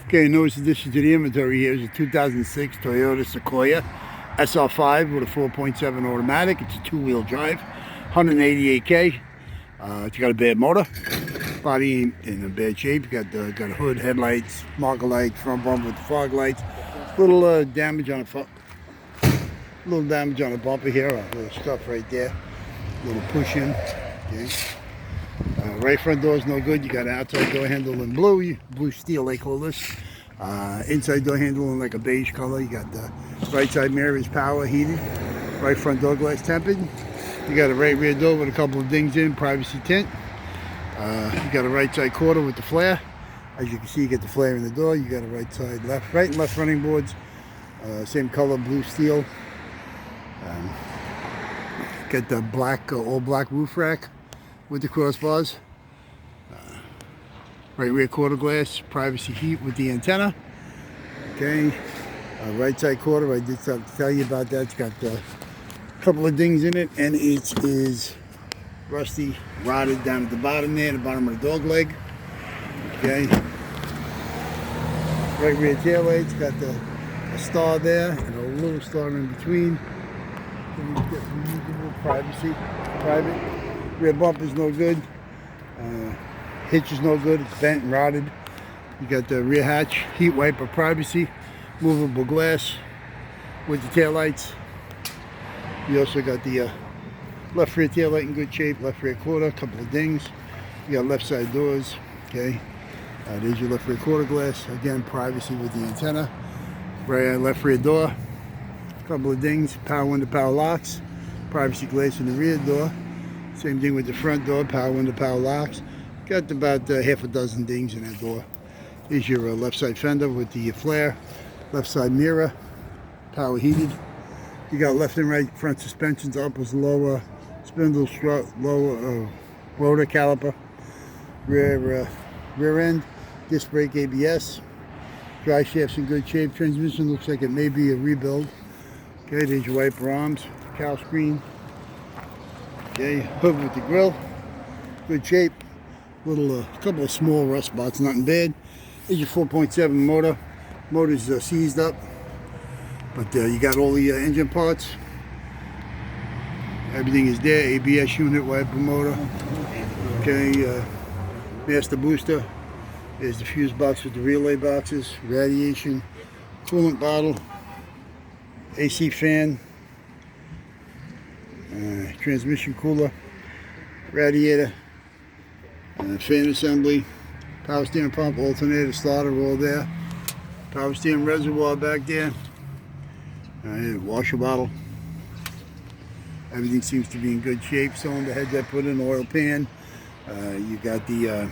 Okay, notice addition to the inventory here is a 2006 Toyota Sequoia SR5 with a 4.7 automatic. It's a two-wheel drive, 188K. It's got a bad motor. Body ain't in a bad shape. Got a hood, headlights, marker lights, front bumper with the fog lights. Little damage on the bumper here. A little stuff right there. A little push in. Okay. Right front door is no good. You got an outside door handle in blue steel, they call this. Inside door handle in like a beige color. You got the right side mirrors power heated. Right front door glass tempered. You got a right rear door with a couple of dings in, privacy tint. You got a right side quarter with the flare. As you can see, you get the flare in the door. You got a right and left running boards. Same color, blue steel. Got the black, all black roof rack with the crossbars. Right rear quarter glass, privacy heat with the antenna. Okay, right side quarter, I did tell you about that. It's got a couple of dings in it, and it is rusty, rotted down at the bottom there, the bottom of the dog leg. Okay, right rear tail lights, got a star there and a little star in between. Then you get some usable private. Rear bumper's no good. Hitch is no good. It's bent and rotted. You got the rear hatch, heat wiper, privacy, movable glass with the tail lights. You also got the left rear tail light in good shape, left rear quarter, a couple of dings. You got left side doors. Okay, there's your left rear quarter glass. Again, privacy with the antenna. Right left rear door, a couple of dings, power window, power locks, privacy glass in the rear door. Same thing with the front door, power window, power locks. Got about half a dozen dings in that door. Here's your left side fender with the flare, left side mirror, power heated. You got left and right front suspensions, uppers, lower, spindle, strut, lower rotor caliper, rear end, disc brake, ABS. Drive shaft's in good shape. Transmission looks like it may be a rebuild. Okay, there's your wiper arms, cowl screen. Okay, hood with the grill, good shape. Couple of small rust spots, nothing bad. Here's your 4.7 motor. Motor's seized up, but you got all the engine parts. Everything is there. ABS unit, wiper motor. Okay, master booster. There's the fuse box with the relay boxes, radiation, coolant bottle, AC fan, transmission cooler, radiator. Fan assembly, power steering pump, alternator, starter, all there. Power steering reservoir back there. Washer bottle. Everything seems to be in good shape. Cylinder heads I put in, oil pan. You got the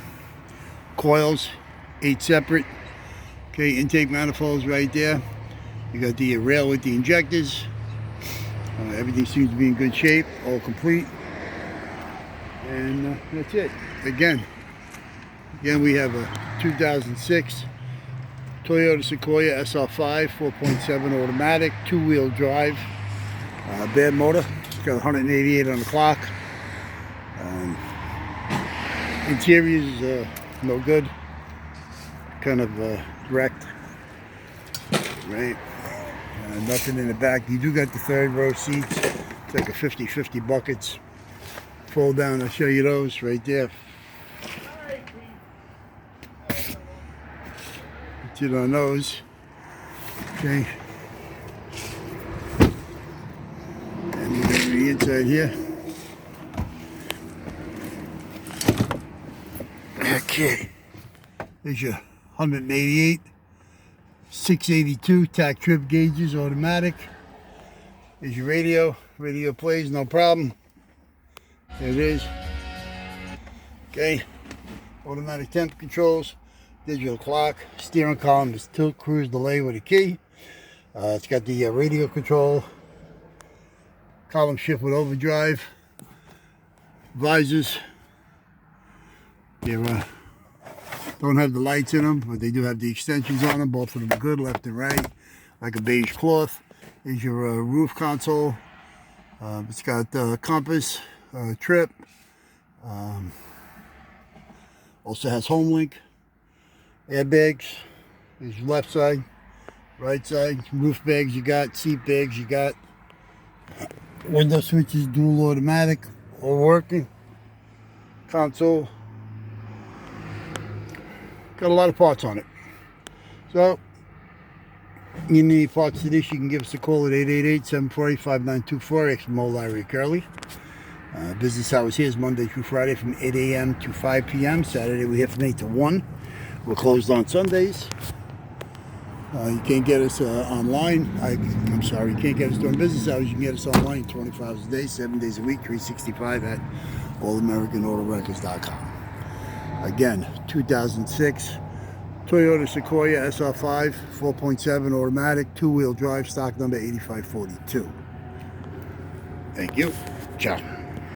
coils, 8 separate. Okay, intake manifolds right there. You got the rail with the injectors. Everything seems to be in good shape, all complete. And that's it. Again, we have a 2006 Toyota Sequoia SR5 4.7 automatic, two-wheel drive, bad motor. It's got 188 on the clock. Interior is no good, kind of wrecked, right? Nothing in the back. You do got the third row seats. It's like a 50-50 buckets. Fold down, I'll show you those right there. Put it on those. Okay. And we're going to the inside here. Okay. There's your 188, 682 tack trip gauges, automatic. There's your radio. Radio plays, no problem. There it is. Okay, automatic temp controls, digital clock, steering column is tilt, cruise, delay with a key. It's got the radio control, column shift with overdrive, visors. They don't have the lights in them, but they do have the extensions on them. Both of them are good, left and right, like a beige cloth. Here's your roof console. It's got compass. Trip, also has home link, airbags, There's left side, right side, roof bags you got, seat bags you got, window switches, dual automatic, all working. Console. Got a lot of parts on it. So, you need parts to this, you can give us a call at 888-748-5924, ex-Mo Larry Curly. Business hours here is Monday through Friday from 8 a.m. to 5 p.m. Saturday we're here from 8 to 1. We're closed on Sundays. You can't get us online. I'm sorry, you can't get us during business hours. You can get us online 24 hours a day, 7 days a week, 365 at allamericanautorecords.com. Again, 2006 Toyota Sequoia SR5, 4.7 automatic, two-wheel drive, stock number 8542. Thank you. Ciao.